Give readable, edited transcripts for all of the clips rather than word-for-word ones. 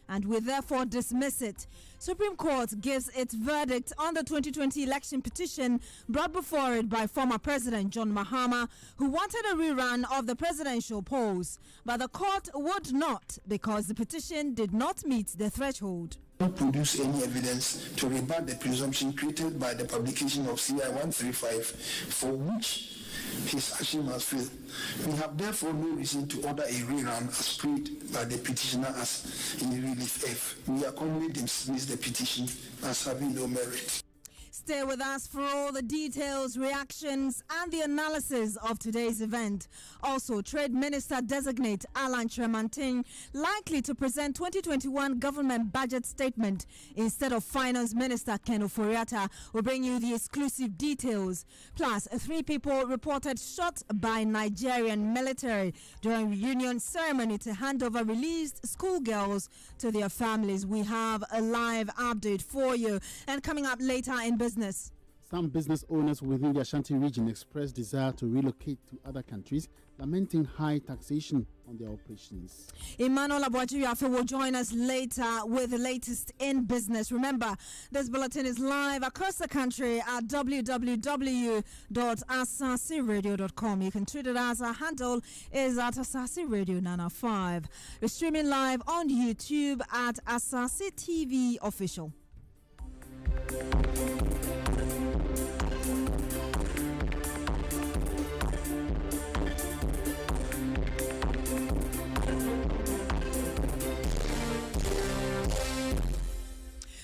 and we therefore dismiss it. Supreme Court gives its verdict on the 2020 election petition brought before it by former President John Mahama, who wanted a rerun of the presidential polls, but the court would not because the petition did not meet the threshold. Not produce any evidence to rebut the presumption created by the publication of CI 135, for which his action must fail. We have therefore no reason to order a rerun as prayed by the petitioner as in relief F. We accordingly dismiss the petition as having no merit. Stay with us for all the details, reactions, and the analysis of today's event. Also, Trade Minister Designate Alan Tremantin likely to present 2021 government budget statement instead of Finance Minister Ken Ofori-Atta. Will bring you the exclusive details. Plus, 3 people reported shot by Nigerian military during reunion ceremony to hand over released schoolgirls to their families. We have a live update for you. And coming up later in business. Some business owners within the Ashanti region expressed desire to relocate to other countries, lamenting high taxation on their operations. Emmanuel Abuajiafe will join us later with the latest in business. Remember, this bulletin is live across the country at www.asaseradio.com. You can tweet it as our handle is at Asaase Radio 905. We're streaming live on YouTube at Asaase TV Official.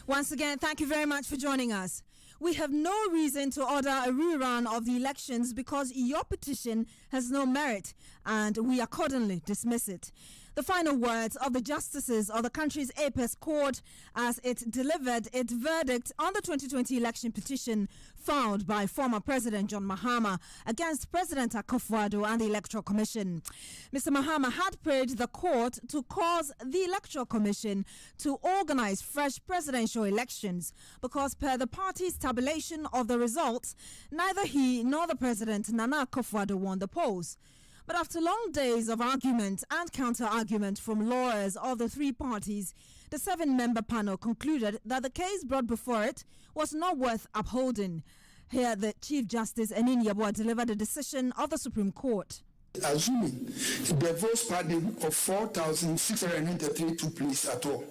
Once again, thank you very much for joining us. We have no reason to order a rerun of the elections because your petition has no merit, and we accordingly dismiss it. The final words of the justices of the country's apex court as it delivered its verdict on the 2020 election petition filed by former President John Mahama against President Akufo-Addo and the Electoral Commission. Mr. Mahama had prayed the court to cause the Electoral Commission to organize fresh presidential elections because per the party's tabulation of the results, neither he nor the President Nana Akufo-Addo won the polls. But after long days of argument and counter-argument from lawyers of the 3 parties, the 7-member panel concluded that the case brought before it was not worth upholding. Here, the Chief Justice Enin Yabua delivered a decision of the Supreme Court. Assuming the votes padding of 4,693 took place at all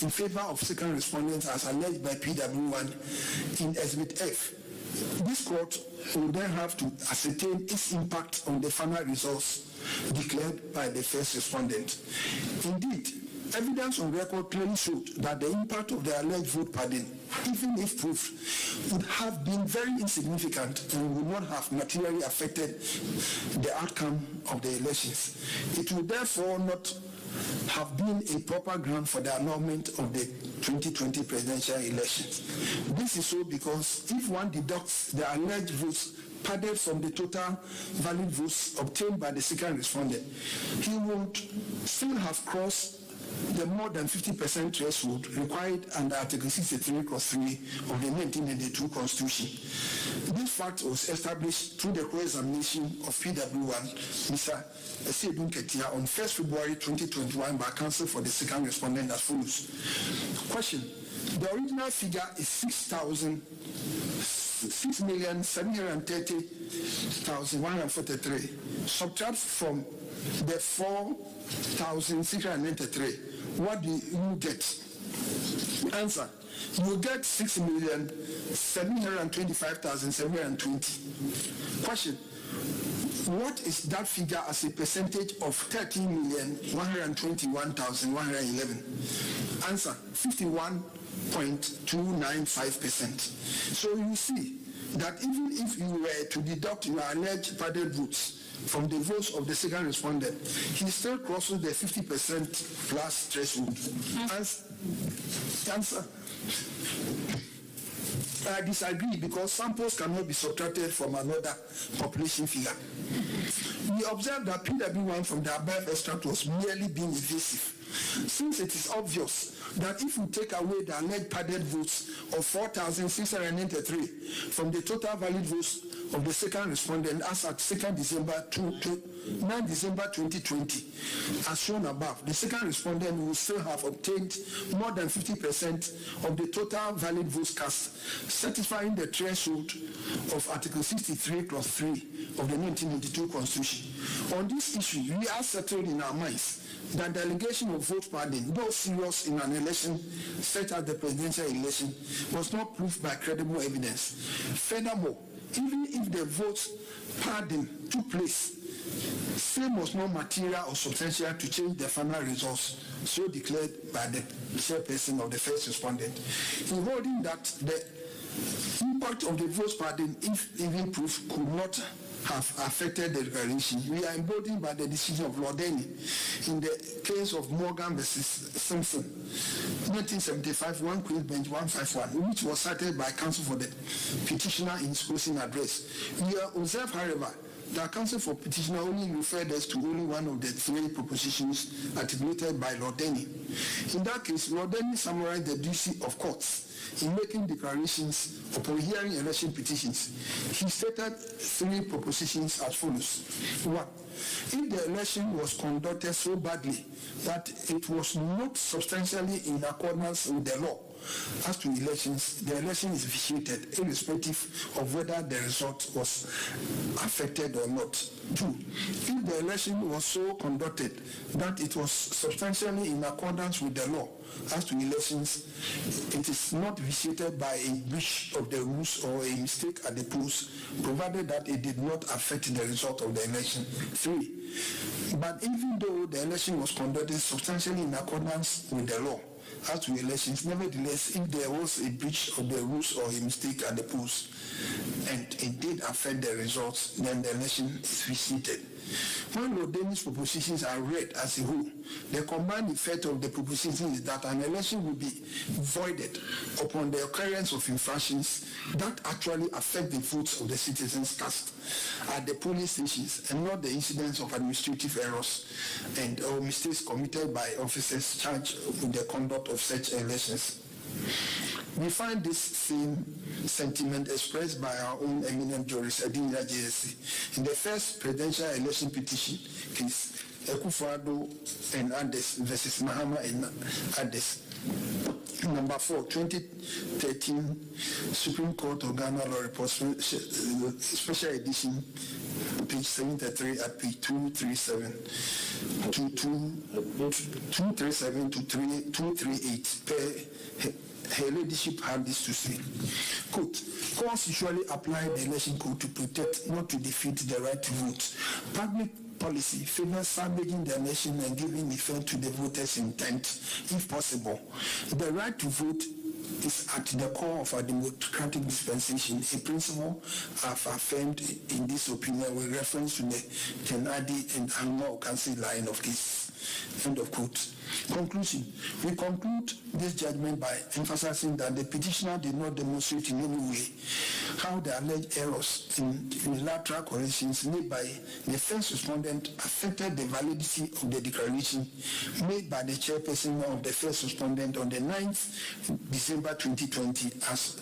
in favor of second respondents as alleged by PW1 in Exhibit F, this court will then have to ascertain its impact on the final results declared by the first respondent. Indeed, evidence on record clearly showed that the impact of the alleged vote padding, even if proved, would have been very insignificant and would not have materially affected the outcome of the elections. It would therefore not have been a proper ground for the annulment of the 2020 presidential elections. This is so because if one deducts the alleged votes padded from the total valid votes obtained by the second respondent, he would still have crossed the more than 50% threshold required under Article 63(3) of the 1992 Constitution. This fact was established through the co-examination of PW1, Mr. Esedun Ketia, on 1st February 2021 by counsel for the second respondent as follows. Question. The original figure is 6,730,143. Subtract from the 4,693. What do you get? Answer. You get 6,725,720. Question. What is that figure as a percentage of 13,121,111? Answer. 51.295%. So you see that even if you were to deduct your alleged padded votes from the votes of the second respondent, he still crosses the 50% plus threshold. Answer. I disagree because samples cannot be subtracted from another population figure. We observed that PW1 from the above extract was merely being evasive, since it is obvious that if you take away the alleged padded votes of 4,693 from the total valid votes of the second respondent as at 9 December 2020, as shown above, the second respondent will still have obtained more than 50% of the total valid votes cast, satisfying the threshold of Article 63, Clause 3 of the 1992 Constitution. On this issue, we are settled in our minds that the allegation of vote pardon, though serious in an election such as the presidential election, was not proved by credible evidence. Furthermore, even if the vote pardon took place, same was not material or substantial to change the final results, so declared by the chairperson of the first respondent. In holding that the impact of the vote pardon, if even proved, could not have affected the declaration, we are emboldened by the decision of Lord Denny in the case of Morgan versus Simpson, 1975, 1 Queen's Bench 151, which was cited by counsel for the petitioner in his closing address. We observe, however, that counsel for petitioner only referred us to only one of the 3 propositions articulated by Lord Denny. In that case, Lord Denny summarized the duty of courts in making declarations upon hearing election petitions. He stated 3 propositions as follows. 1. If the election was conducted so badly that it was not substantially in accordance with the law as to elections, the election is vitiated, irrespective of whether the result was affected or not. 2. If the election was so conducted that it was substantially in accordance with the law as to elections, it is not vitiated by a breach of the rules or a mistake at the polls, provided that it did not affect the result of the election. 3. But even though the election was conducted substantially in accordance with the law as to elections, nevertheless, if there was a breach of the rules or a mistake at the polls, and it did affect the results, then the election is vitiated. When Lord Denny's propositions are read as a whole, the combined effect of the propositions is that an election will be voided upon the occurrence of infractions that actually affect the votes of the citizens cast at the polling stations, and not the incidence of administrative errors and or mistakes committed by officers charged with the conduct of such elections. We find this same sentiment expressed by our own eminent jurist, Adinya JSC, in the first presidential election petition case, Akufo-Addo and others versus Mahama and others. Number 4, 2013 Supreme Court of Ghana Law Report, Special Edition, page 733 at page 237 to 238 per her ladyship had this to say, quote, courts usually apply the election code to protect, not to defeat the right to vote. Public policy favors salvaging the election and giving effect to the voters' intent, if possible. The right to vote is at the core of our democratic dispensation, a principle I've affirmed in this opinion with reference to the Tenadi and Anglo Council line of this. End of quote. Conclusion. We conclude this judgment by emphasizing that the petitioner did not demonstrate in any way how the alleged errors in unilateral corrections made by the first respondent affected the validity of the declaration made by the chairperson of the first respondent on the 9th December 2020, as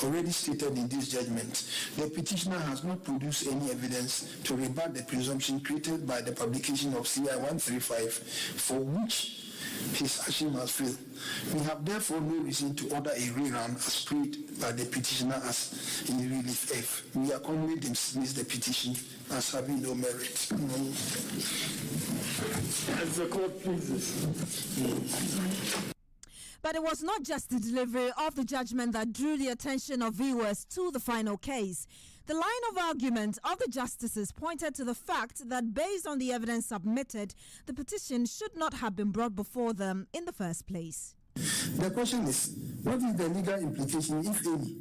already stated in this judgment. The petitioner has not produced any evidence to rebut the presumption created by the publication of CI 135, for which his action must fail. We have therefore no reason to order a rerun as prayed by the petitioner as in relief F. We accordingly dismiss the petition as having no merit. As the court pleases. But it was not just the delivery of the judgment that drew the attention of viewers to the final case. The line of argument of the justices pointed to the fact that based on the evidence submitted, the petition should not have been brought before them in the first place. The question is, what is the legal implication, if any,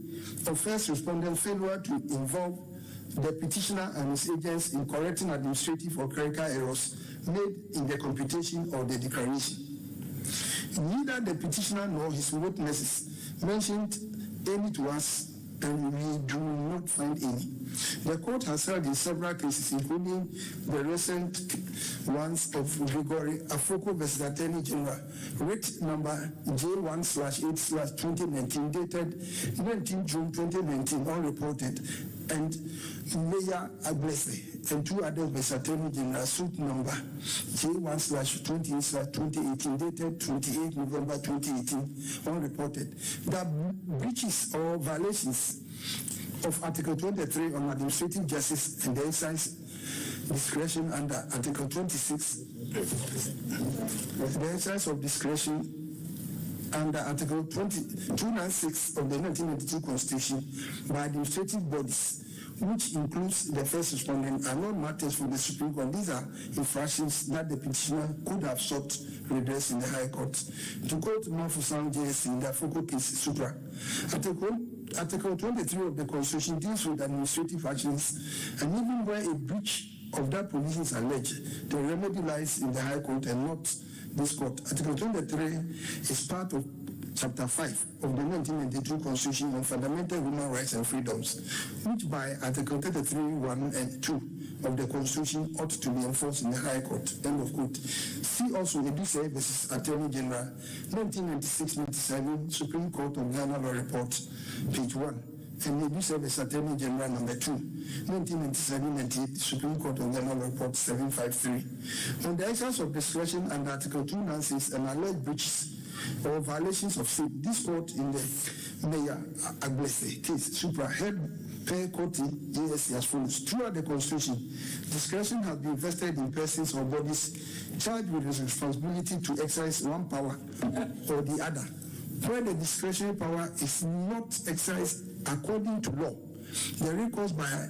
of first respondent failure to involve the petitioner and his agents in correcting administrative or clerical errors made in the computation of the declaration? Neither the petitioner nor his witnesses mentioned any to us, and we do not find any. The court has held in several cases, including the recent ones of Gregory Afoko versus Attorney General, writ number J1/8/2019, dated 19 June 2019, unreported, and Mayor Asaase, and 2 others by Attorney General, suit number J1/20/2018, dated 28 November 2018, unreported, that breaches or violations of Article 23 on administrative justice and the exercise discretion under Article 26, the exercise of discretion under Article 296 of the 1992 Constitution by administrative bodies, which includes the first respondent, are not matters for the Supreme Court. These are infractions that the petitioner could have sought redress in the High Court. To quote Mafusan JSC in the Foko case, Supra, Article 23 of the Constitution deals with administrative actions, and even where a breach of that provision is alleged, the remedy lies in the High Court and not this court. Article 23 is part of Chapter 5 of the 1992 Constitution on Fundamental Human Rights and Freedoms, which by Article 33, 1 and 2 of the Constitution ought to be enforced in the High Court. End of quote. See also Asaase versus Attorney General, 1996-97, Supreme Court of Ghana Law Report, page 1. And Asaase versus Attorney General number 2, 1997-98, Supreme Court of Ghana Law Report 753. On the exercise of discretion under Article 296 and alleged breaches or violations of sin, this court in the Mayor Asaase case, Supra, held per Koti JSC as follows. Throughout the Constitution, discretion has been vested in persons or bodies charged with the responsibility to exercise one power or the other. Where the discretionary power is not exercised according to law, the recourse by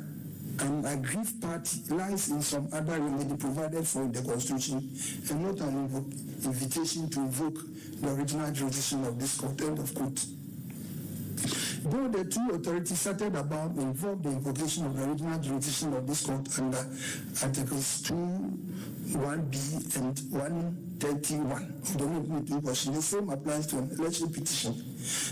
an aggrieved party lies in some other remedy provided for in the Constitution, and not an invitation to invoke the original jurisdiction of this court. End of quote. Though the two authorities cited above involve the invocation of the original jurisdiction of this court under Articles 2(1)b and 131 of the 1992 Constitution, the same applies to an election petition.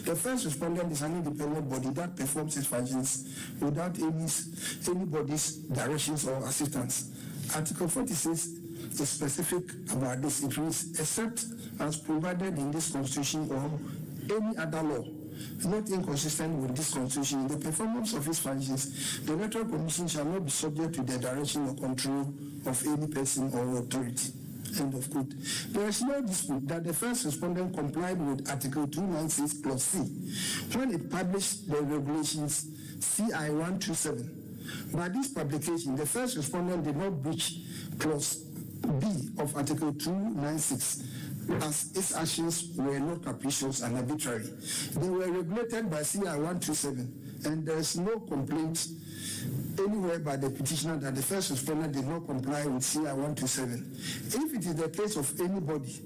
The first respondent is an independent body that performs its functions without anybody's directions or assistance. Article 46 is specific about this. It reads, except as provided in this Constitution or any other law not inconsistent with this Constitution, in the performance of its functions, the Electoral Commission shall not be subject to the direction or control of any person or authority. End of quote. There is no dispute that the first respondent complied with Article 296 Clause C when it published the regulations CI 127. By this publication, the first respondent did not breach Clause B of Article 296, as its actions were not capricious and arbitrary. They were regulated by CI 127, and there is no complaint anywhere by the petitioner that the first respondent did not comply with CI 127. If it is the case of anybody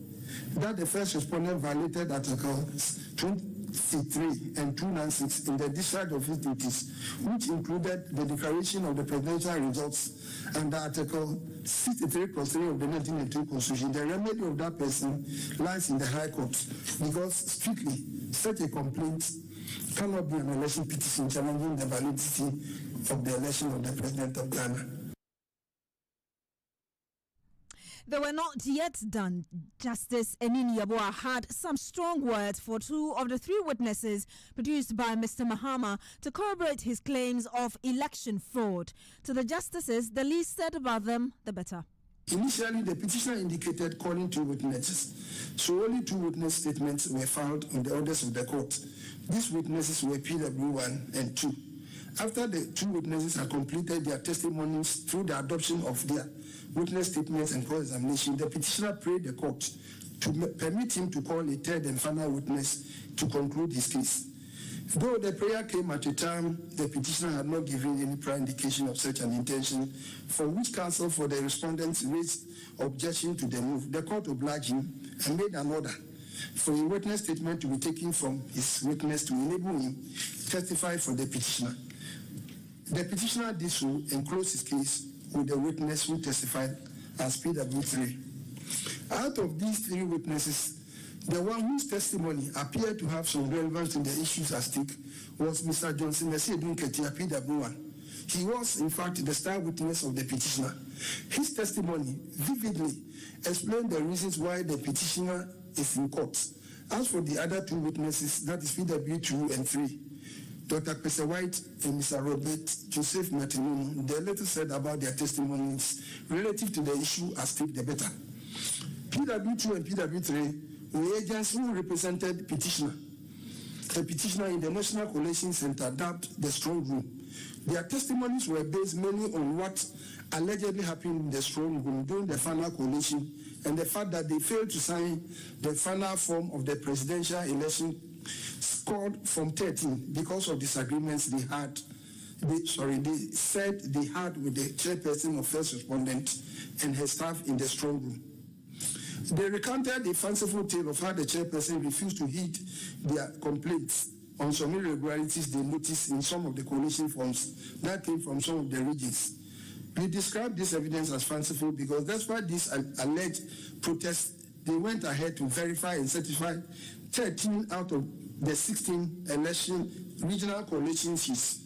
that the first respondent violated Articles 23 and 296 in the discharge of his duties, which included the declaration of the presidential results under Article 63 Clause 3 of the 1992 Constitution, the remedy of that person lies in the High Court, because strictly such a complaint cannot be an election petition challenging the validity of the election of the President of Ghana. They were not yet done. Justice Enin Yabua had some strong words for 2 of the 3 witnesses produced by Mr. Mahama to corroborate his claims of election fraud. To the justices, the least said about them, the better. Initially, the petitioner indicated calling 2 witnesses, so only 2 witness statements were filed on the orders of the court. These witnesses were PW1 and 2. After the 2 witnesses had completed their testimonies through the adoption of their witness statements and cross-examination, the petitioner prayed the court to permit him to call a 3rd and final witness to conclude his case. Though the prayer came at a time the petitioner had not given any prior indication of such an intention, for which counsel for the respondents raised objection to the move, the court obliged him and made an order for a witness statement to be taken from his witness to enable him to testify for the petitioner. The petitioner did so and closed his case with the witness who testified as PW3. Out of these 3 witnesses, the one whose testimony appeared to have some relevance to the issues at stake was Mr. Johnson Mercedes Ketia, PW1. He was, in fact, the star witness of the petitioner. His testimony vividly explained the reasons why the petitioner is in court. As for the other 2 witnesses, that is PW2 and 3, Dr. Pesa White and Mr. Robert Joseph Martinu, the little said about their testimonies relative to the issue as take the better. PW2 and PW3 were agents who represented petitioner. The petitioner in the National Coalition Center dubbed the Strong Room. Their testimonies were based mainly on what allegedly happened in the Strong Room during the final coalition and the fact that they failed to sign the final form of the presidential election scored from 13 because of disagreements they said they had with the chairperson of first respondent and her staff in the Strong Room. They recounted a fanciful tale of how the chairperson refused to heed their complaints on some irregularities they noticed in some of the coalition forms that came from some of the regions. We described this evidence as fanciful because despite this alleged protests, they went ahead to verify and certify 13 out of the 16 election regional coalition seats.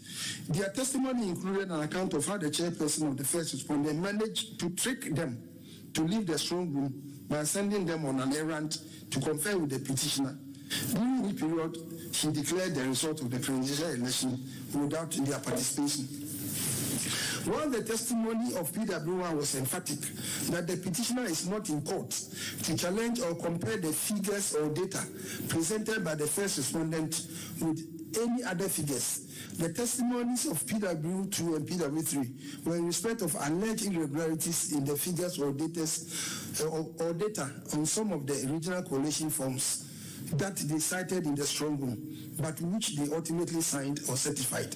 Their testimony included an account of how the chairperson of the first respondent managed to trick them to leave the Strong Room by sending them on an errand to confer with the petitioner. During the period, he declared the result of the presidential election without their participation. While the testimony of PW1 was emphatic that the petitioner is not in court to challenge or compare the figures or data presented by the first respondent with any other figures, the testimonies of PW2 and PW3 were in respect of alleged irregularities in the figures or data on some of the regional coalition forms that they cited in the Strong Room, but which they ultimately signed or certified.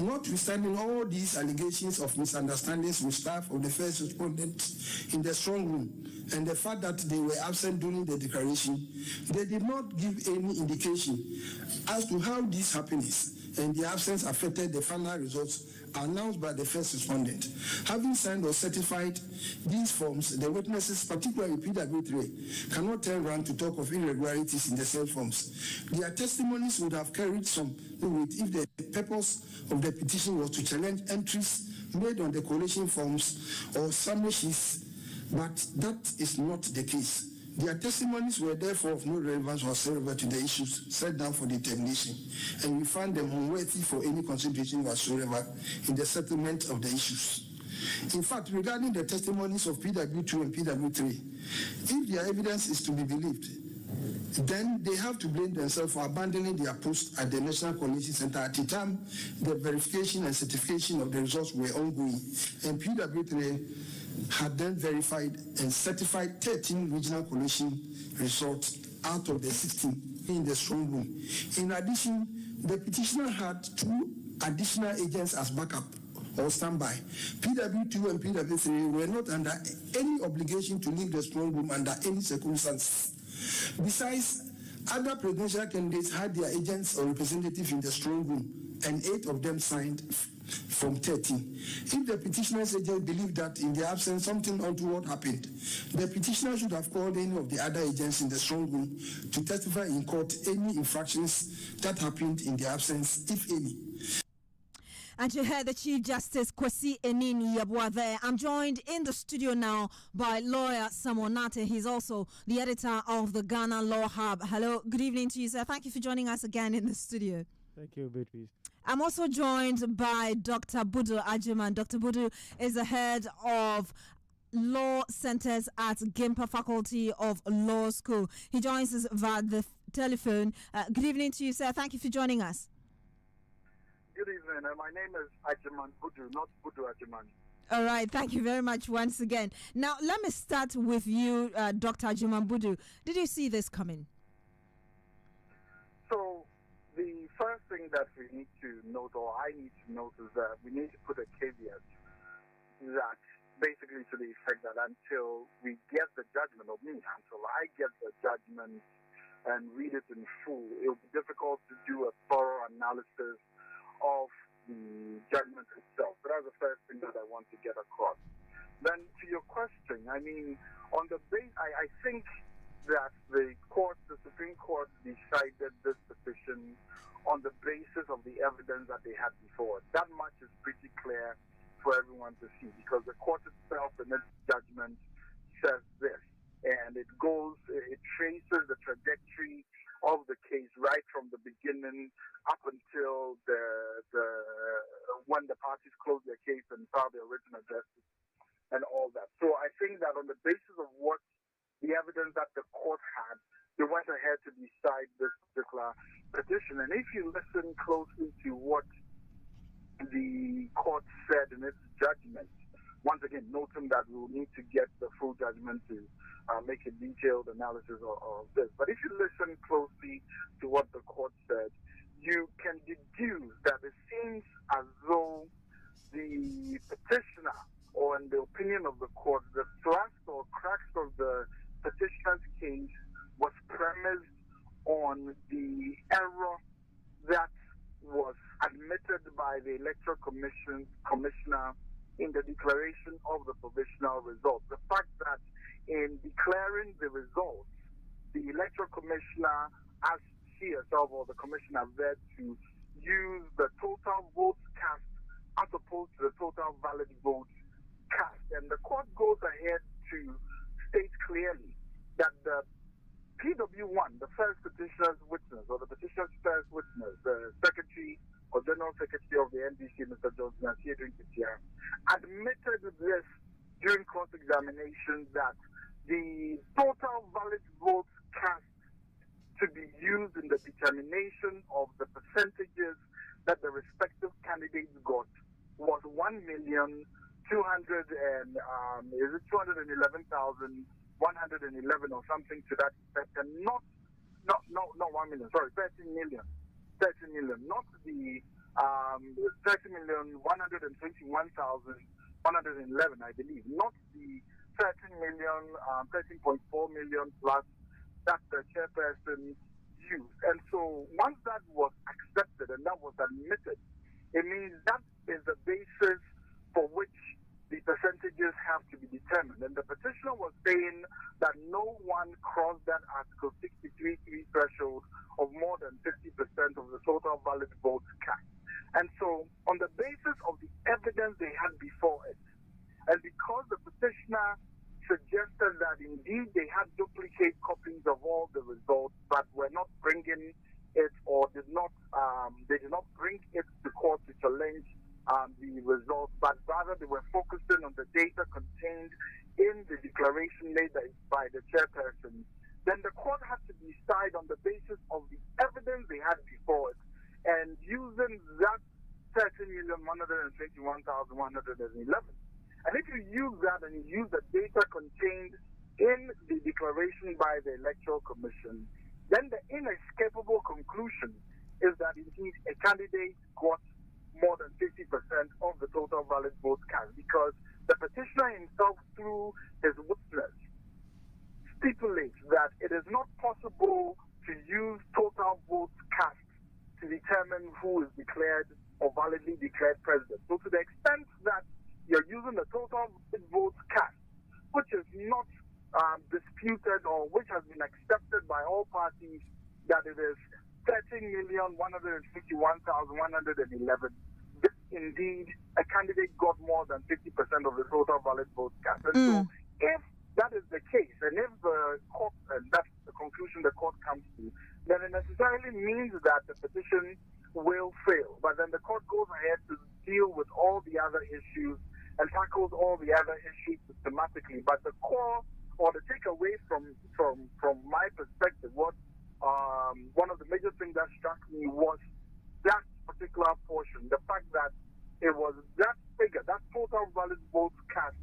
Notwithstanding all these allegations of misunderstandings with staff of the first respondent in the Strong Room and the fact that they were absent during the declaration, they did not give any indication as to how these happenings and their absence affected the final results announced by the first respondent. Having signed or certified these forms, the witnesses, particularly PW3, cannot turn around to talk of irregularities in the said forms. Their testimonies would have carried some weight if the purpose of the petition was to challenge entries made on the coalition forms or submissions, but that is not the case. Their testimonies were therefore of no relevance whatsoever to the issues set down for determination, and we found them unworthy for any consideration whatsoever in the settlement of the issues. In fact, regarding the testimonies of PW2 and PW3, if their evidence is to be believed, then they have to blame themselves for abandoning their post at the National Coalition Center at the time the verification and certification of the results were ongoing, and PW3 had then verified and certified 13 regional coalition results out of the 16 in the Strong Room. In addition, the petitioner had 2 additional agents as backup or standby. PW2 and PW3 were not under any obligation to leave the Strong Room under any circumstances. Besides, other presidential candidates had their agents or representatives in the Strong Room, and 8 of them signed from 13. If the petitioner's agent believed that in their absence something untoward happened, the petitioner should have called any of the other agents in the Strong Room to testify in court any infractions that happened in their absence, if any. And you heard the Chief Justice Kwesi Enini Yabwa there. I'm joined in the studio now by lawyer Samuel Nate. He's also the editor of the Ghana Law Hub. Hello, good evening to you, sir. Thank you for joining us again in the studio. Thank you, Beatrice. I'm also joined by Dr. Budu Ajiman. Dr. Budu is the head of law centers at Gimpa Faculty of Law School. He joins us via the telephone. Good evening to you, sir. Thank you for joining us. Good evening. My name is Ajiman Budu, not Budu Ajiman. All right. Thank you very much once again. Now, let me start with you, Dr. Ajiman Budu. Did you see this coming? So, the first thing that we need to note, or I need to note, is that we need to put a caveat that basically to the effect that until we get the judgment, or me, until I get the judgment and read it in full, it will be difficult to do a thorough analysis of the judgment itself. So that's the first thing that I want to get across. Then to your question, I mean, on the base, I think that the Supreme Court decided this petition on the basis of the evidence that they had before. That much is pretty clear for everyone to see, because the court itself in its judgment says this, and it traces the trajectory of the case right from the beginning beginning up until when the parties close their case and file their written addresses and all that. So I think that on the basis of what the evidence that the court had, they went ahead to decide this particular petition. And if you listen closely to what the court said in its judgment, once again, noting that we will need to get the full judgment to make a detailed analysis of this. But if you listen closely to what the court said, you can deduce that it seems as though the petitioner, or in the opinion of the court, the thrust or crux of the petitioner's case was premised on the error that was admitted by the Electoral Commissioner in the declaration of the provisional results. The fact that in declaring the results, the Electoral Commissioner asked she herself or the Commissioner there to use the total votes cast as opposed to the total valid votes cast. And the court goes ahead to state clearly that the PW1, the first petitioner's witness, or the petitioner's first witness, the Secretary or General Secretary of the NDC, Mr. Johnson, admitted this during cross-examination that the total valid votes cast to be used in the determination of the percentages that the respective candidates got was 211,111 or something to that effect, and not 1 million, sorry, 13 million, not the 30,121,111, I believe, not the 13.4 million plus that the chairperson used. And so once that was accepted and that was admitted, it means that is the basis for which the percentages have to be determined. And the petitioner was saying that no one crossed that Article 63.3 threshold of more than 50% of the total valid votes cast. And so on the basis of the evidence they had before it, and because the petitioner suggested that indeed they had duplicate copies of all the results but were not bringing it, or they did not bring it to court to challenge the results, but rather they were focusing on the data contained in the declaration made by the chairperson, then the court had to decide on the basis of the evidence they had before it, and using that 13,121,111. And if you use that and you use the data contained in the declaration by the Electoral Commission, then the inescapable conclusion is that indeed a candidate got more than 50% of the total valid votes cast, because the petitioner himself, through his witness, stipulates that it is not possible to use total votes cast to determine who is declared or validly declared president. So to the extent that you're using the total votes cast, which is not disputed or which has been accepted by all parties, that it is 13,151,111. Indeed, a candidate got more than 50% of the total valid votes cast. And so if that is the case, and if the court, and that's the conclusion the court comes to, then it necessarily means that the petition will fail. But then the court goes ahead to deal with all the other issues and tackles all the other issues systematically. But the core, or the takeaway from my perspective, what one of the major things that struck me was that particular portion, the fact that it was that figure, that total valid votes cast,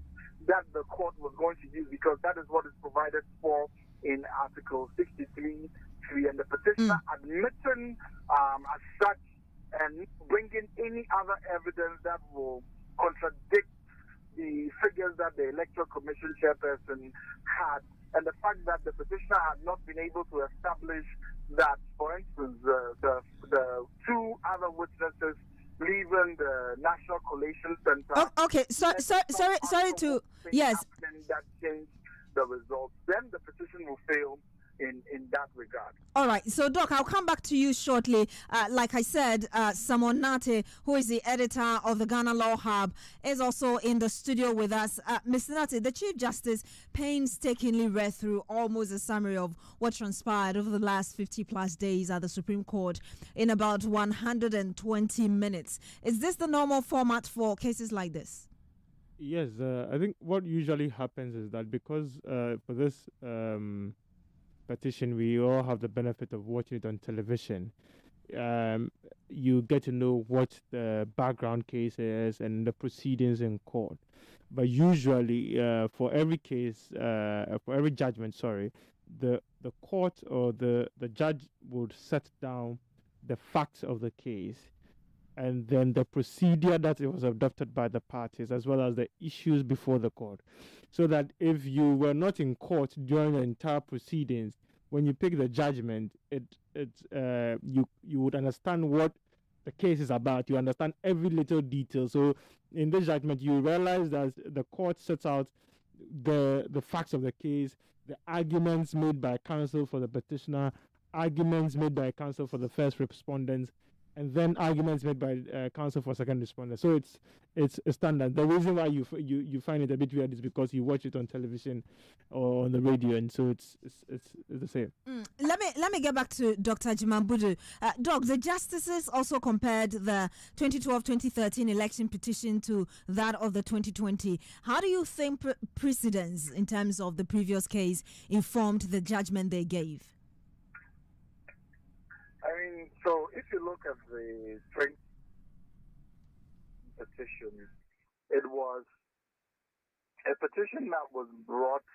that the court was going to use, because that is what is provided for in Article 63.3, and the petitioner admitting as such and bringing any other evidence that will contradict the figures that the Electoral Commission chairperson had, and the fact that the petitioner had not been able to establish that, for instance, the two other witnesses leaving the National Collation Center. Oh, okay, sorry to, yes. That changed the results. Then the petition will fail, in that regard. All right. So, Doc, I'll come back to you shortly. Like I said, Simon Nate, who is the editor of the Ghana Law Hub, is also in the studio with us. Mr. Nate, the Chief Justice painstakingly read through almost a summary of what transpired over the last 50-plus days at the Supreme Court in about 120 minutes. Is this the normal format for cases like this? Yes. I think what usually happens is that because for this petition, we all have the benefit of watching it on television. You get to know what the background case is and the proceedings in court. But usually, for every case, for every judgment, the court or the judge would set down the facts of the case, and then the procedure that it was adopted by the parties, as well as the issues before the court. So that if you were not in court during the entire proceedings, when you pick the judgment, you would understand what the case is about. You understand every little detail. So in this judgment, you realize that the court sets out the facts of the case, the arguments made by counsel for the petitioner, arguments made by counsel for the first respondents, and then arguments made by counsel for second responders. So it's a standard. The reason why you find it a bit weird is because you watch it on television or on the radio, and so it's the same. Let me get back to Dr. Jimambudu. Doc, the justices also compared the 2012-2013 election petition to that of the 2020. How do you think precedents in terms of the previous case informed the judgment they gave? So if you look at the strength petition, it was a petition that was brought,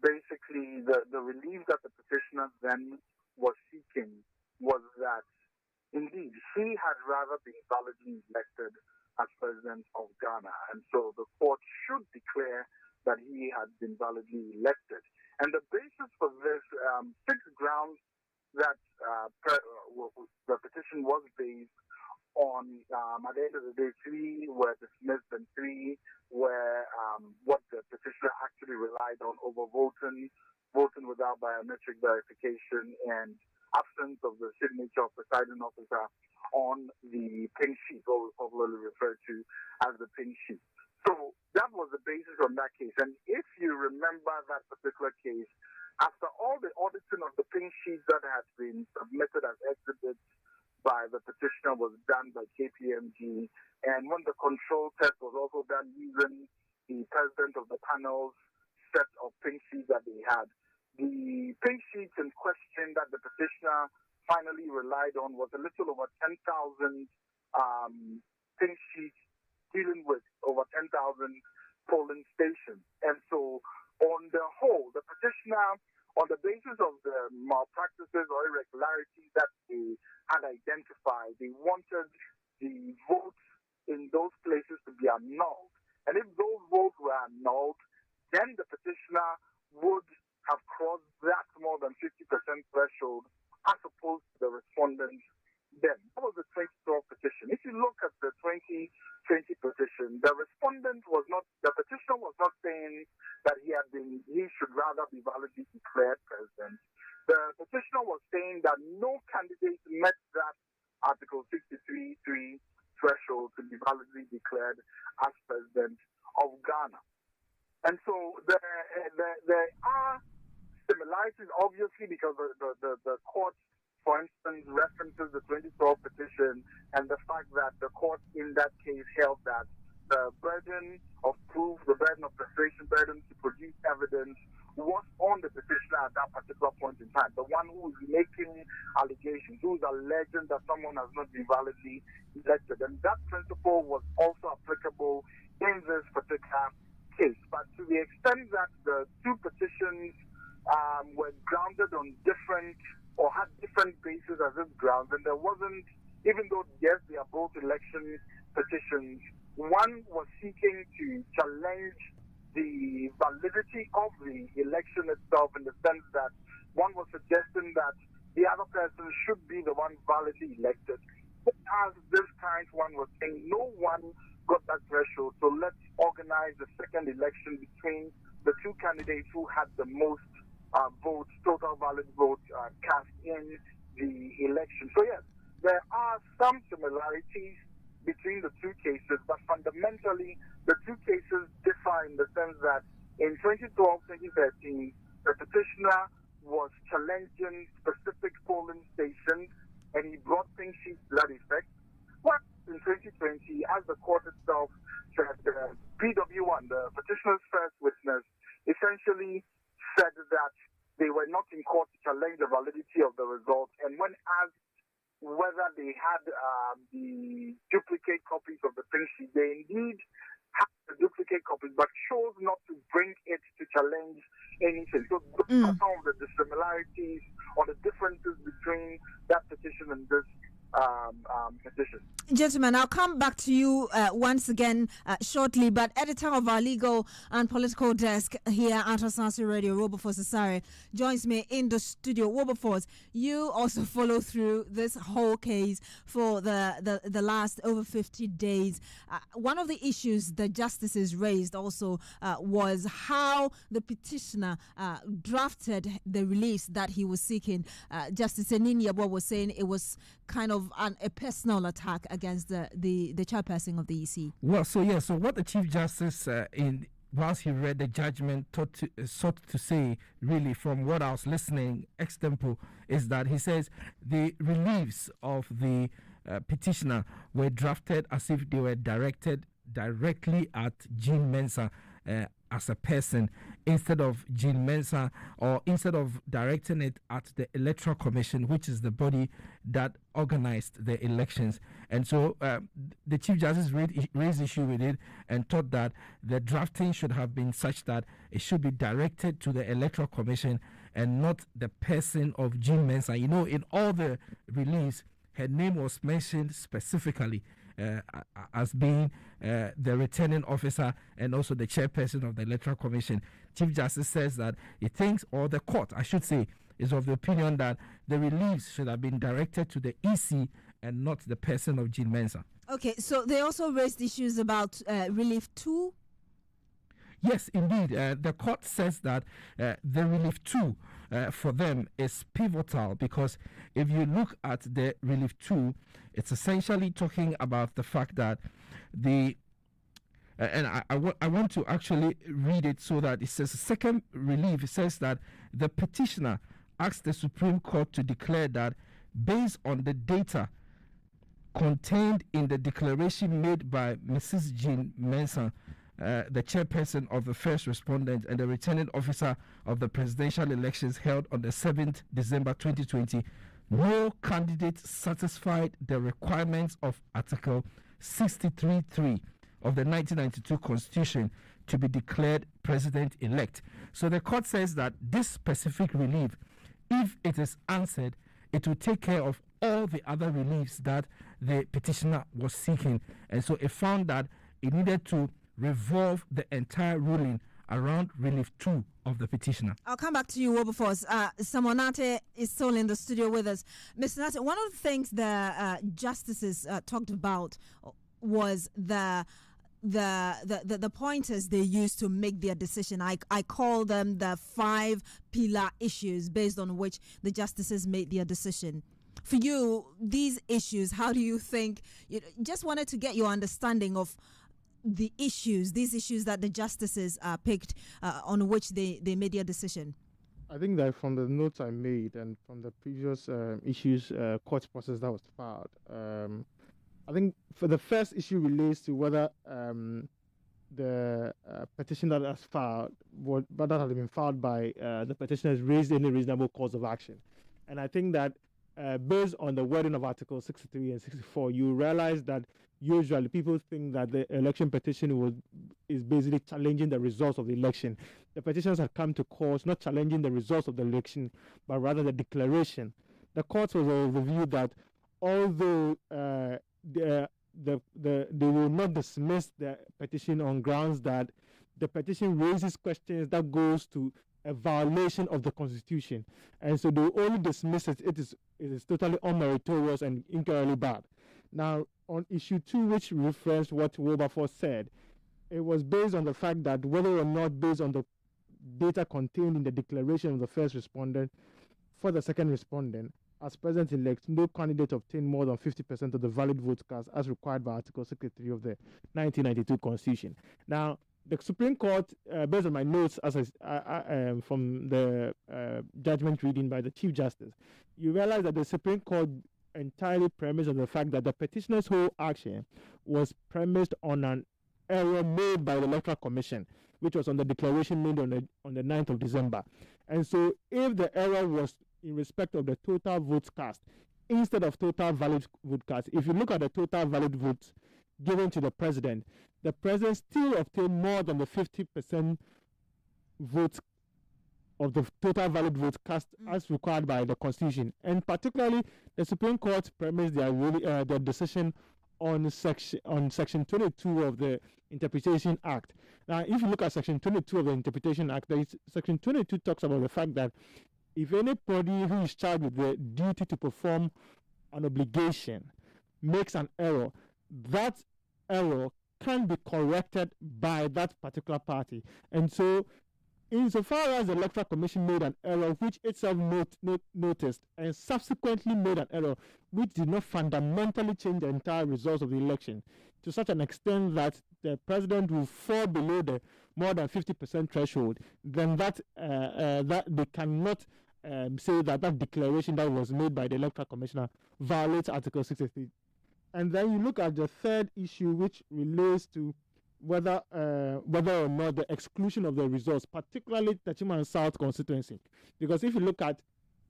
basically the relief that the petitioner then was seeking was that indeed he had rather been validly elected as president of Ghana, and so the court should declare that he had been validly elected. And the basis for this, 6 grounds that the petition was based on, at the end of the day, 3 were dismissed and 3 were what the petitioner actually relied on over voting without biometric verification, and absence of the signature of presiding officer on the pink sheet, or popularly referred to as the pink sheet. So that was the basis on that case. And if you remember that particular case, after all the auditing of the pink sheets that had been submitted as exhibits by the petitioner was done by KPMG, and when the control test was also done using the president of the panel's set of pink sheets that they had, the pink sheets in question that the petitioner finally relied on was a little over 10,000 pink sheets dealing with over 10,000 polling stations. And so on the whole, the petitioner, on the basis of the malpractices or irregularities that they had identified, they wanted the votes in those places to be annulled. And if those votes were annulled, then the petitioner would have crossed that more than 50% threshold as opposed to the respondents then. That was the 2012 petition. If you look at the 2020 petition, the petitioner was not saying that he should rather be validly declared president. The petitioner was saying that no candidate met that Article 63(3) threshold to be validly declared as president of Ghana. And so there are similarities, obviously, because the court, for instance, references the 2012 petition and the fact that the court in that case held that the burden of proof, the burden of persuasion, burden to produce evidence was on the petitioner at that particular point in time. The one who is making allegations, who is alleging that someone has not been validly elected. And that principle was also applicable in this particular case. But to the extent that the 2 petitions were grounded on different or had different bases as its grounds, and there wasn't, even though, yes, they are both election petitions, one was seeking to challenge the validity of the election itself, in the sense that one was suggesting that the other person should be the one validly elected. As this kind one was saying, no one got that threshold, so let's organize the second election between the 2 candidates who had the most votes, total valid votes cast in the election. So yes, there are some similarities between the two cases, but fundamentally the two cases differ in the sense that in 2012-2013, the petitioner was challenging specific polling stations and he brought things to that effect. What in 2020, as the court itself said, PW1, the petitioner's first witness, essentially said that they were not in court to challenge the validity of the results, and when asked whether they had the duplicate copies of the things sheet, they indeed had the duplicate copies, but chose not to bring it to challenge anything. So those are some of the similarities or the differences between that petition and this petition. Gentlemen, I'll come back to you once again shortly, but editor of our legal and political desk here at Asaase Radio, Wilberforce Asare, joins me in the studio. Wilberforce, you also follow through this whole case for the last over 50 days. One of the issues the justices raised also was how the petitioner drafted the release that he was seeking. Justice Eninyabo was saying it was kind of a personal attack against the chairperson of the EC. Well, so what the Chief Justice whilst he read the judgment sought to say, really, from what I was listening extempo, is that he says the reliefs of the petitioner were drafted as if they were directed directly at Jean Mensah as a person, instead of Jean Mensah, or instead of directing it at the Electoral Commission, which is the body that organized the elections. And so the Chief Justice raised issue with it and thought that the drafting should have been such that it should be directed to the Electoral Commission and not the person of Jean Mensah. You know, in all the release, her name was mentioned specifically as being the returning officer and also the chairperson of the Electoral Commission. Chief Justice says that he thinks, or the court, I should say, is of the opinion that the reliefs should have been directed to the EC and not the person of Jean Mensah. Okay, so they also raised issues about Relief 2? Yes, indeed. The court says that the Relief 2 for them is pivotal, because if you look at the Relief 2, it's essentially talking about the fact that I want to actually read it so that it says, the second relief, it says that the petitioner asked the Supreme Court to declare that based on the data contained in the declaration made by Mrs. Jean Mensah, the chairperson of the first respondent and the returning officer of the presidential elections held on the 7th December 2020, no candidate satisfied the requirements of Article 63.3 of the 1992 Constitution to be declared president-elect. So the court says that this specific relief, if it is answered, it will take care of all the other reliefs that the petitioner was seeking. And so it found that it needed to revolve the entire ruling around Relief 2 of the petitioner. I'll come back to you, Wilberforce. Samonate is still in the studio with us. Mr. Nate, one of the things the justices talked about was the pointers they used to make their decision. I call them the 5 pillar issues based on which the justices made their decision. For you, these issues, how do you think, just wanted to get your understanding of these issues that the justices picked on which they made their decision? I think that from the notes I made and from the previous issues, court process that was filed, I think for the first issue relates to whether the petition that has filed, but that has been filed by the petitioner, has raised any reasonable cause of action. And I think that based on the wording of Article 63 and 64, you realize that usually people think that the election petition is basically challenging the results of the election. The petitioners have come to court not challenging the results of the election, but rather the declaration. The court was of the view that although they will not dismiss the petition on grounds that the petition raises questions that goes to a violation of the Constitution, and so they will only dismiss it. It is totally unmeritorious and incorrectly bad. Now, on issue 2, which referenced what Wilberforce said, it was based on the fact that whether or not, based on data contained in the declaration of the first respondent for the second respondent, as president-elect, no candidate obtained more than 50% of the valid votes cast as required by Article 63 of the 1992 Constitution. Now, the Supreme Court, based on my notes from the judgment reading by the Chief Justice, you realize that the Supreme Court entirely premised on the fact that the petitioner's whole action was premised on an error made by the Electoral Commission, which was on the declaration made on the 9th of December. And so if the error was in respect of the total votes cast instead of total valid vote cast, if you look at the total valid votes given to the president still obtained more than the 50% votes of the total valid votes cast as required by the Constitution. And particularly, the Supreme Court premised their decision on section 22 of the Interpretation Act. Now, if you look at section 22 of the Interpretation Act, section 22 talks about the fact that if anybody who is charged with the duty to perform an obligation makes an error, that error can be corrected by that particular party. And so, insofar as the Electoral Commission made an error which itself noticed and subsequently made an error which did not fundamentally change the entire results of the election to such an extent that the president will fall below the more than 50% threshold, then that they cannot say that declaration that was made by the Electoral Commissioner violates Article 63. And then you look at the third issue, which relates to whether or not the exclusion of the results, particularly Techiman South constituency. Because if you look at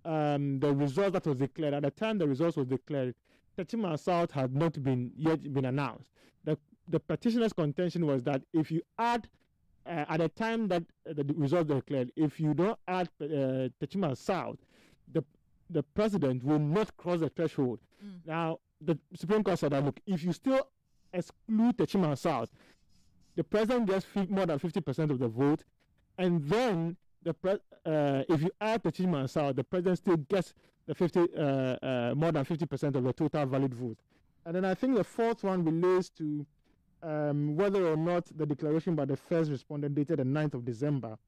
the result that was declared, at the time the results was declared, Techiman South had not yet been announced. The petitioner's contention was that if you add, at the time that the results were declared, if you don't add Techiman South, the president will not cross the threshold. Now, the Supreme Court said that, look, if you still exclude Techiman South, the president gets more than 50% of the vote, and then if you add the Techiman South, the president still gets the more than 50% of the total valid vote. And then I think the fourth one relates to whether or not the declaration by the first respondent dated the 9th of December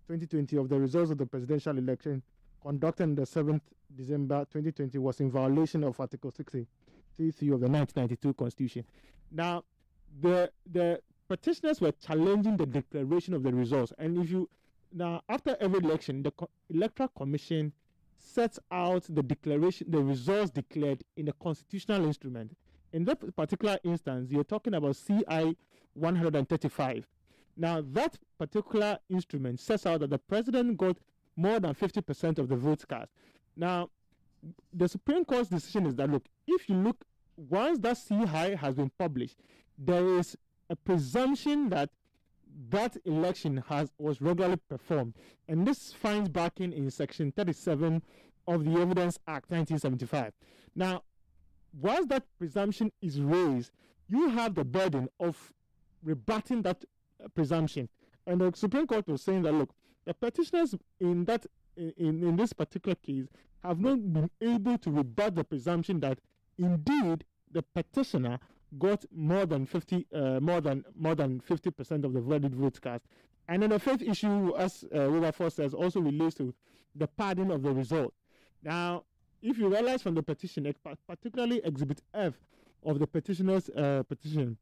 2020 of the results of the presidential election conducted on the 7th December 2020 was in violation of Article 63 of the 1992 Constitution. Now, the petitioners were challenging the declaration of the results, and after every election, the Electoral Commission sets out the results declared in a constitutional instrument. In that particular instance, you're talking about CI 135. Now, that particular instrument sets out that the president got more than 50% of the votes cast. Now, the Supreme Court's decision is that, look, if you look, once that CI has been published, there is a presumption that election was regularly performed. And this finds backing in Section 37 of the Evidence Act 1975. Now, once that presumption is raised, you have the burden of rebutting that presumption. And the Supreme Court was saying that, look, the petitioners in this particular case have not been able to rebut the presumption that indeed the petitioner got more than 50% of the valid votes cast. And then the fifth issue, as Wilberforce says, also relates to the padding of the result. Now, if you realize from the petition, particularly Exhibit F of the petitioner's petition,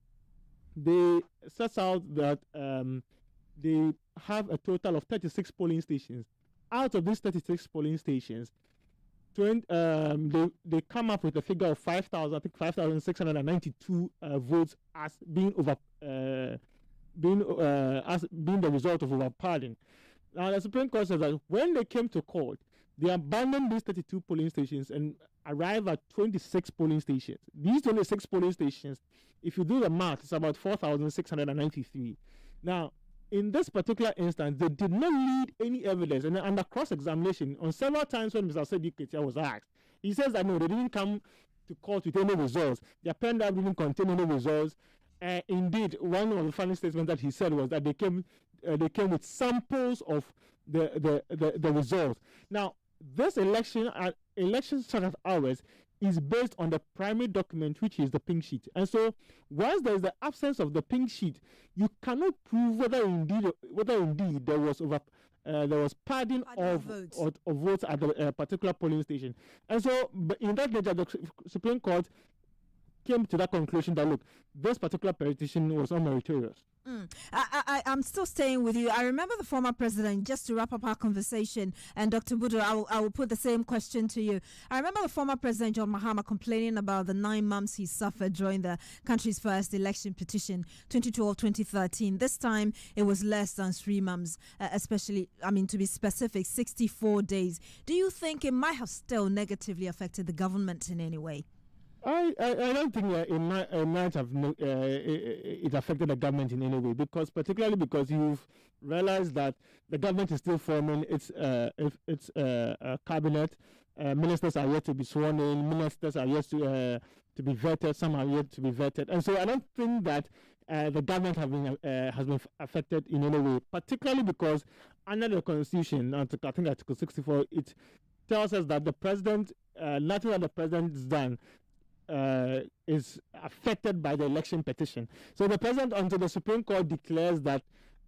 they set out that they have a total of 36 polling stations. Out of these 36 polling stations, they come up with a figure of 5,692 votes as being the result of overpadding. Now, the Supreme Court says that when they came to court, they abandoned these 32 polling stations and arrived at 26 polling stations. These 26 polling stations, if you do the math, it's about 4,693. Now, in this particular instance, they did not lead any evidence. And under cross-examination, on several times when Mr. Sadiq Ketia was asked, he says that no, they didn't come to court with any results. Their pen drive didn't contain any results. Indeed, one of the funny statements that he said was that they came with samples of the results. Now, this election such as ours is based on the primary document, which is the pink sheet. And so, once there is the absence of the pink sheet, you cannot prove whether indeed there was there was padding of votes at a particular polling station. And so, in that nature, the Supreme Court came to that conclusion that, look, this particular petition was unmeritorious. I'm still staying with you. I remember the former president, just to wrap up our conversation, and Dr. Budu, I will put the same question to you. I remember the former president, John Mahama, complaining about the 9 months he suffered during the country's first election petition, 2012-2013. This time, it was less than 3 months, especially, to be specific, 64 days. Do you think it might have still negatively affected the government in any way? I don't think it might have it affected the government in any way, particularly because you've realized that the government is still forming its cabinet. Ministers are yet to be sworn in. Ministers are yet to be vetted. Some are yet to be vetted, and so I don't think that the government has been affected in any way, particularly because under the Constitution, I think Article 64, it tells us that the president, nothing that the president has done is affected by the election petition. So the president, until the Supreme Court declares that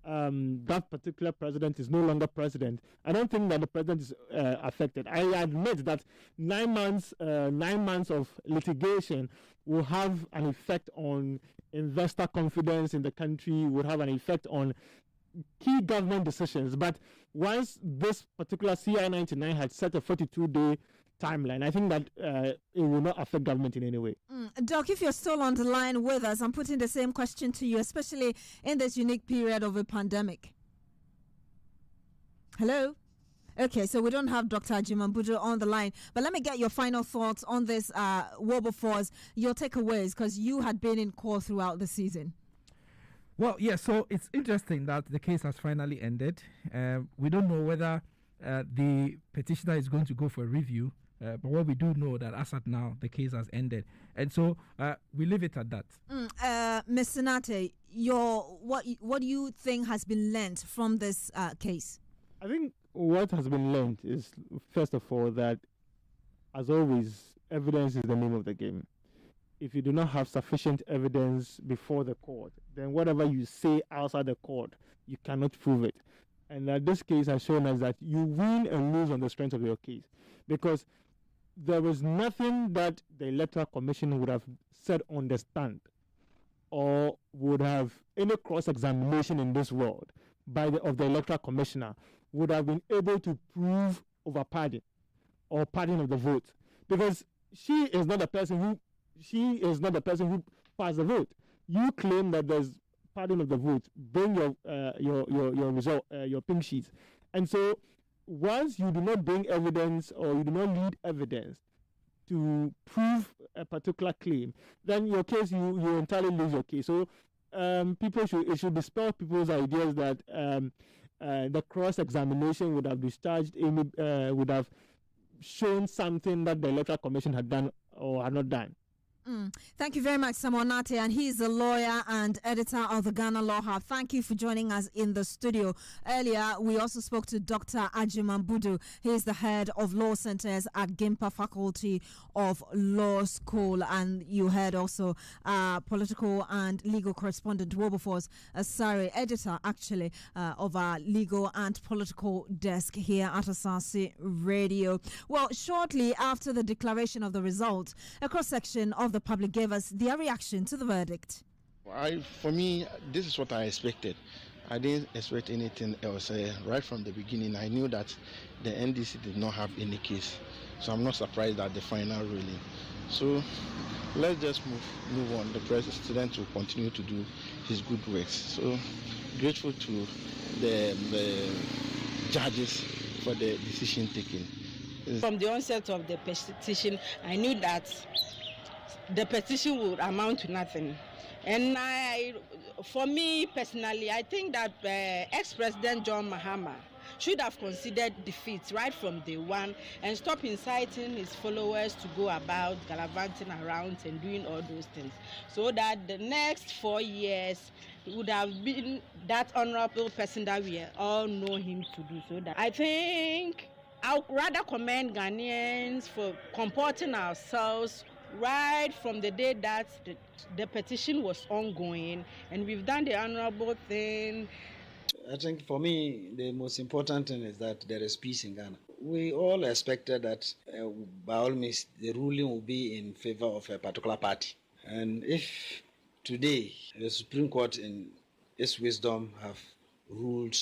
that particular president is no longer president, I don't think that the president is affected. I admit that 9 months of litigation will have an effect on investor confidence in the country, will have an effect on key government decisions. But once this particular CI 99 had set a 42-day timeline, I think that it will not affect government in any way. Doc, if you're still on the line with us, I'm putting the same question to you, especially in this unique period of a pandemic. Hello? Okay, so we don't have Dr. Agyemang-Budu on the line, but let me get your final thoughts on this Wilberforce, your takeaways, because you had been in court throughout the season. Well, yeah, so it's interesting that the case has finally ended. We don't know whether the petitioner is going to go for a review. But what we do know that as at now, the case has ended. And so we leave it at that. Ms. Senate, what do you think has been learned from this case? I think what has been learned is, first of all, that, as always, evidence is the name of the game. If you do not have sufficient evidence before the court, then whatever you say outside the court, you cannot prove it. And this case has shown us that you win and lose on the strength of your case, because there was nothing that the Electoral Commission would have said on the stand or would have any cross-examination in this world of the Electoral Commissioner would have been able to prove over padding or padding of the vote, because she is not the person who passed the vote. You claim that there's padding of the vote. Bring your result, your pink sheets, and so once you do not bring evidence or you do not lead evidence to prove a particular claim, then your case, you entirely lose your case. So it should dispel people's ideas that the cross-examination would have would have shown something that the Electoral Commission had done or had not done. Thank you very much, Samuel Nate, and he's a lawyer and editor of the Ghana Law Hub. Thank you for joining us in the studio. Earlier, we also spoke to Dr. Agyemang-Budu. He is the head of law centers at Gimpa Faculty of Law School, and you heard also political and legal correspondent Wilberforce Asare, editor actually of our legal and political desk here at Asaase Radio. Well, shortly after the declaration of the results, a cross-section of the public gave us their reaction to the verdict. For me, this is what I expected. I didn't expect anything else. Right from the beginning, I knew that the NDC did not have any case. So I'm not surprised at the final ruling. So let's just move on. The president will continue to do his good works. So grateful to the judges for the decision taken. From the onset of the petition, I knew that the petition would amount to nothing. And for me personally, I think that ex-President John Mahama should have considered defeat right from day one and stop inciting his followers to go about gallivanting around and doing all those things, so that the next 4 years would have been that honorable person that we all know him to do. So that I think I would rather commend Ghanaians for comporting ourselves right from the day that the petition was ongoing, and we've done the honorable thing. I think for me, the most important thing is that there is peace in Ghana. We all expected that, by all means, the ruling will be in favor of a particular party. And if today the Supreme Court, in its wisdom, have ruled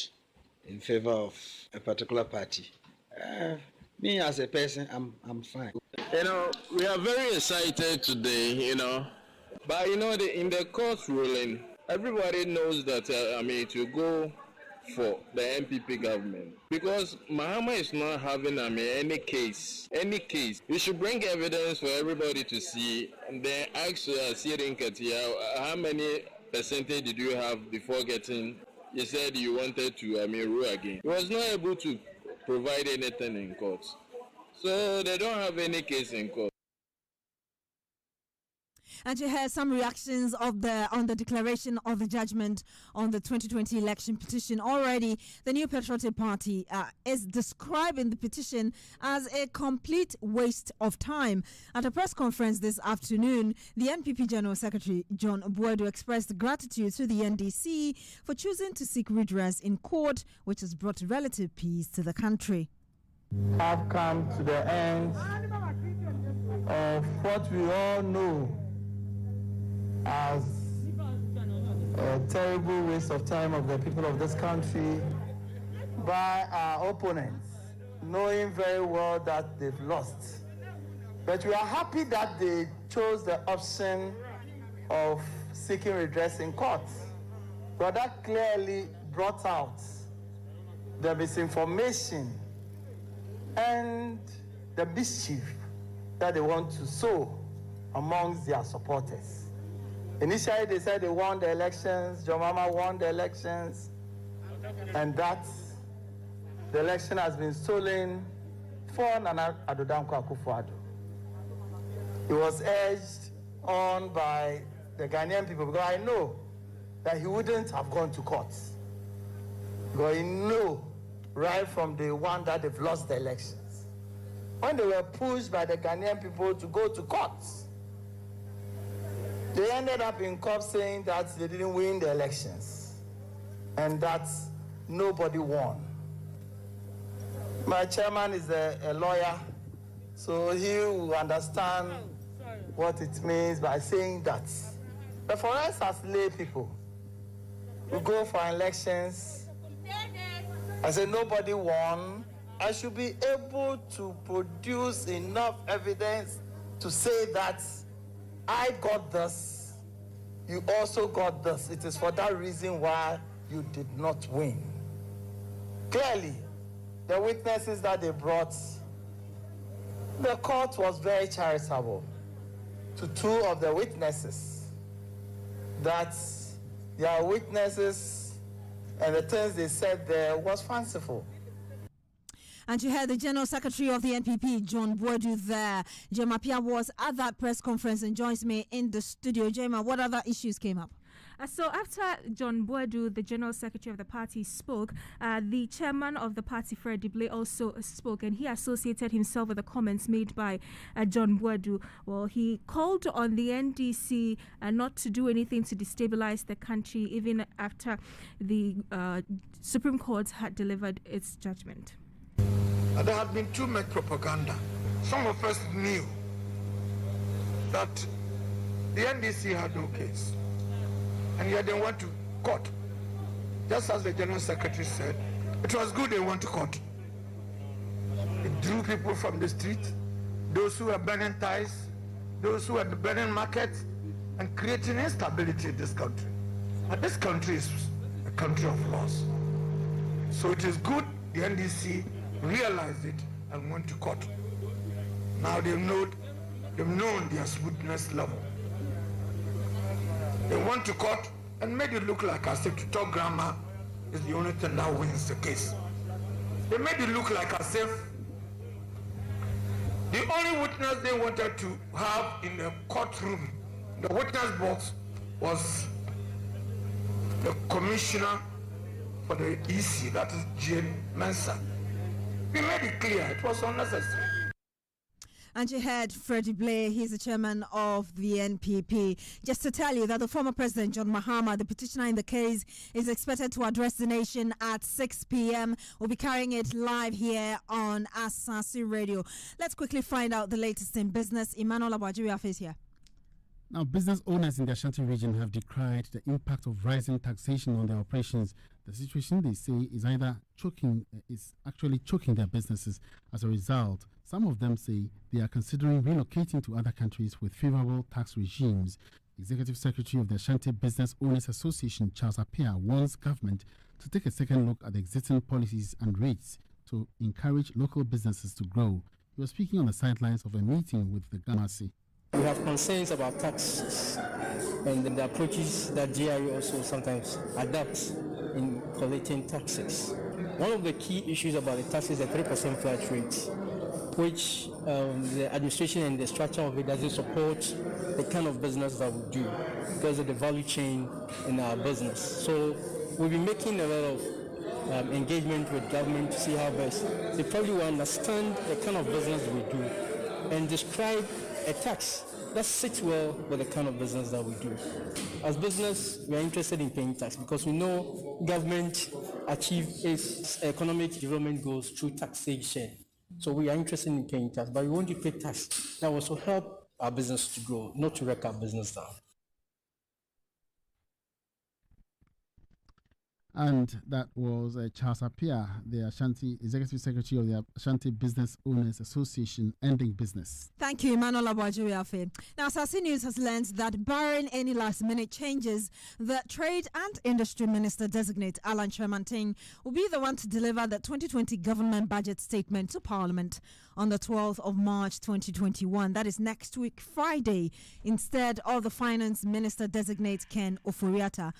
in favor of a particular party, me as a person, I'm fine. We are very excited today, But, in the court ruling, everybody knows that, it will go for the NPP government. Because Mahama is not having, any case. You should bring evidence for everybody to see. And then ask Sirin Katia, how many percentage did you have before getting, you said you wanted to, rule again. He was not able to provide anything in court. So they don't have any case in court. And you heard some reactions on the declaration of the judgment on the 2020 election petition. Already, the New Patriotic Party is describing the petition as a complete waste of time. At a press conference this afternoon, the NPP General Secretary John Boadu expressed gratitude to the NDC for choosing to seek redress in court, which has brought relative peace to the country. Have come to the end of what we all know as a terrible waste of time of the people of this country by our opponents, knowing very well that they've lost. But we are happy that they chose the option of seeking redress in court. But that clearly brought out the misinformation and the mischief that they want to sow amongst their supporters. Initially, they said they won the elections, John Mahama won the elections, and that the election has been stolen for Nana Addo Dankwa Akufo-Addo. It was urged on by the Ghanaian people, because I know that he wouldn't have gone to court. Because he knew right from day one that they've lost the elections. When they were pushed by the Ghanaian people to go to court, they ended up in court saying that they didn't win the elections and that nobody won. My chairman is a lawyer, so he will understand what it means by saying that. But for us as lay people, we go for elections. I said nobody won. I should be able to produce enough evidence to say that I got this, you also got this. It is for that reason why you did not win. Clearly, the witnesses that they brought, the court was very charitable to two of the witnesses, that their witnesses and the things they said there was fanciful. And you heard the General Secretary of the NPP, John Boadu, there. Jema Pia was at that press conference and joins me in the studio. Jema, what other issues came up? So after John Boadu, the General Secretary of the party, spoke, the chairman of the party, Fred Dibley, also spoke, and he associated himself with the comments made by John Boadu. Well, he called on the NDC not to do anything to destabilize the country, even after the Supreme Court had delivered its judgment. There had been too much propaganda. Some of us knew that the NDC had no case, and yet they went to court. Just as the General Secretary said, it was good they went to court. It drew people from the street, those who were burning ties, those who were burning markets, and creating instability in this country. And this country is a country of laws. So it is good the NDC realized it and went to court. Now they've known their smoothness level. They went to court and made it look like as if to talk grammar is the only thing that wins the case. They made it look like as if the only witness they wanted to have in the courtroom, the witness box, was the commissioner for the EC, that is Jane Mensah. We made it clear it was unnecessary. And you heard Freddie Blay, he's the chairman of the NPP. Just to tell you that the former president, John Mahama, the petitioner in the case, is expected to address the nation at 6 p.m. We'll be carrying it live here on Asaase Radio. Let's quickly find out the latest in business. Emmanuel Abajiri is here. Now, business owners in the Ashanti region have decried the impact of rising taxation on their operations. The situation, they say, is actually choking their businesses. As a result, some of them say they are considering relocating to other countries with favorable tax regimes. Executive Secretary of the Ashanti Business Owners Association, Charles Appiah, warns government to take a second look at the existing policies and rates to encourage local businesses to grow. He was speaking on the sidelines of a meeting with the Asaase. We have concerns about taxes and the approaches that GRE also sometimes adopts in collecting taxes. One of the key issues about the taxes is the 3% flat rate, which the administration and the structure of it doesn't support the kind of business that we do because of the value chain in our business. So we'll be making a lot of engagement with government to see how best they probably will understand the kind of business we do and describe a tax that sits well with the kind of business that we do. As business, we are interested in paying tax because we know government achieves its economic development goals through taxation. So we are interested in paying tax, but we want to pay tax that will also help our business to grow, not to wreck our business down. And that was Charles Appiah, the Ashanti Executive Secretary of the Ashanti Business Owners Association, ending business. Thank you, Emmanuel Abajiri. Now, Asaase News has learned that barring any last-minute changes, the Trade and Industry Minister designate, Alan Tremantin, will be the one to deliver the 2020 government budget statement to Parliament on the 12th of March 2021. That is next week, Friday, instead of the Finance Minister designate, Ken Ofori-Atta.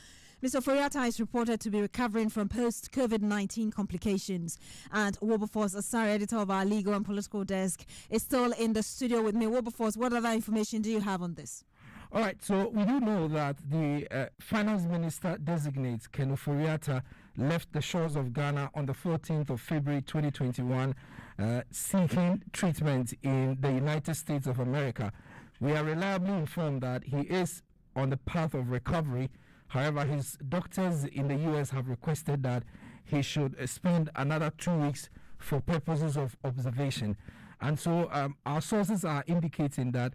Mr. Ofori-Atta is reported to be recovering from post-COVID-19 complications. And Wilberforce Asaase, editor of our legal and political desk, is still in the studio with me. Wilberforce, what other information do you have on this? All right, so we do know that the Finance Minister designate, Ken Ofori-Atta, left the shores of Ghana on the 14th of February 2021, seeking treatment in the United States of America. We are reliably informed that he is on the path of recovery. However, his doctors in the U.S. have requested that he should spend another 2 weeks for purposes of observation. And so our sources are indicating that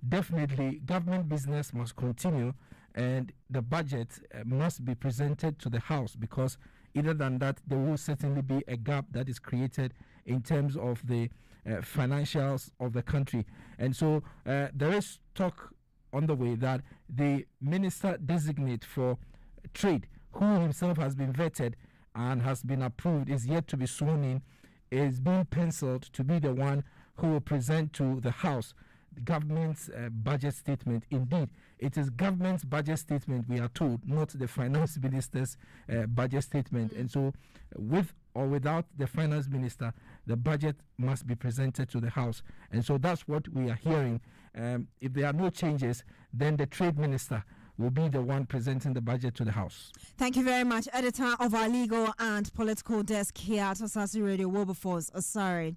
definitely government business must continue and the budget must be presented to the House, because either than that, there will certainly be a gap that is created in terms of the financials of the country. And so there is talk on the way that the minister designate for trade, who himself has been vetted and has been approved, is yet to be sworn in, is being penciled to be the one who will present to the House the government's budget statement. Indeed, it is government's budget statement, we are told, not the finance minister's budget statement. And so with or without the finance minister, the budget must be presented to the House. And so that's what we are hearing. If there are no changes, then the trade minister will be the one presenting the budget to the House. Thank you very much, editor of our legal and political desk here at Asaase Radio, Wilberforce Asaase.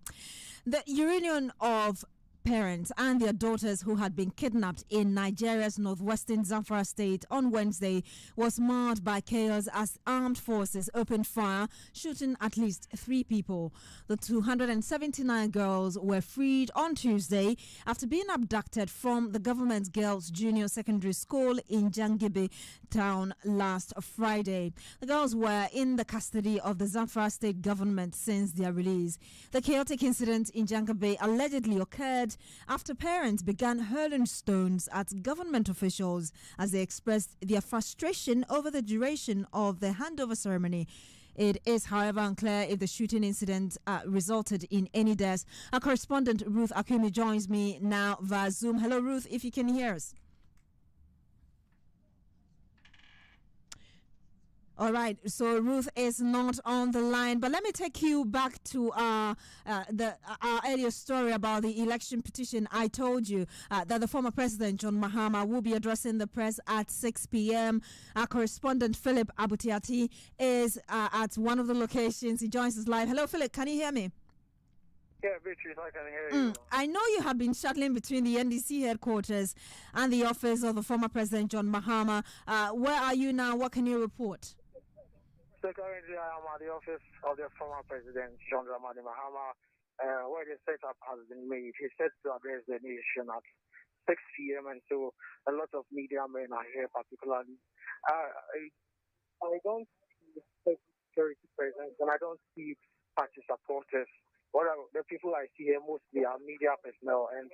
The reunion of parents and their daughters who had been kidnapped in Nigeria's northwestern Zamfara state on Wednesday was marred by chaos as armed forces opened fire, shooting at least 3 people. The 279 girls were freed on Tuesday after being abducted from the government's girls' junior secondary school in Jangibe town last Friday. The girls were in the custody of the Zamfara state government since their release. The chaotic incident in Jangibe allegedly occurred after parents began hurling stones at government officials as they expressed their frustration over the duration of the handover ceremony. It is, however, unclear if the shooting incident resulted in any deaths. Our correspondent Ruth Akumi joins me now via Zoom. Hello, Ruth, if you can hear us. All right, so Ruth is not on the line, but let me take you back to our earlier story about the election petition. I told you that the former president, John Mahama, will be addressing the press at 6 p.m. Our correspondent, Philip Abutiati, is at one of the locations. He joins us live. Hello, Philip, can you hear me? Yeah, Beatrice, I can hear you. I know you have been shuttling between the NDC headquarters and the office of the former President John Mahama. Where are you now? What can you report? So currently I am at the office of the former President John Mahama, where the setup has been made. He's set to address the nation at 6 p.m. and so a lot of media men are here particularly. I don't see security presence and I don't see party supporters. The people I see here mostly are media personnel and,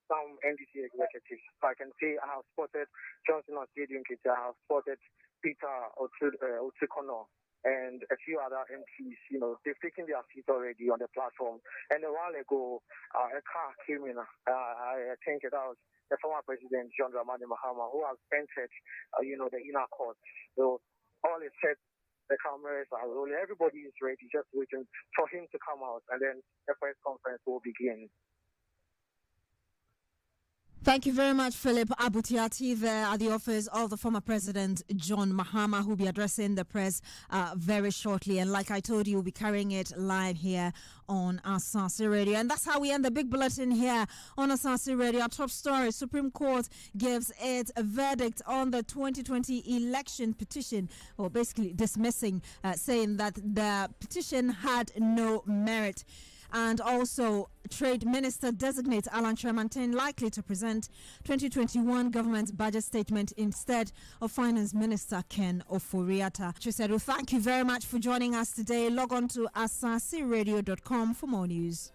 some NDC executives. So I can say I have spotted Johnson Osiedu-Nkita, I have spotted Peter Otukono, and a few other MPs. They've taken their seat already on the platform. And a while ago, a car came in. I think that was the former President John Dramani Mahama, who has entered, the inner court. So all is set. The cameras are rolling. Everybody is ready, just waiting for him to come out, and then the press conference will begin. Thank you very much, Philip Abutiati, there at the office of the former President John Mahama, who will be addressing the press very shortly. And like I told you, we'll be carrying it live here on Asaase Radio. And that's how we end the big bulletin here on Asaase Radio. Our top story: Supreme Court gives its verdict on the 2020 election petition, or basically dismissing, saying that the petition had no merit. And also, Trade Minister designates Alan Tremantin likely to present 2021 government budget statement instead of Finance Minister Ken Ofori-Atta. Chisedu, thank you very much for joining us today. Log on to asaseradio.com for more news.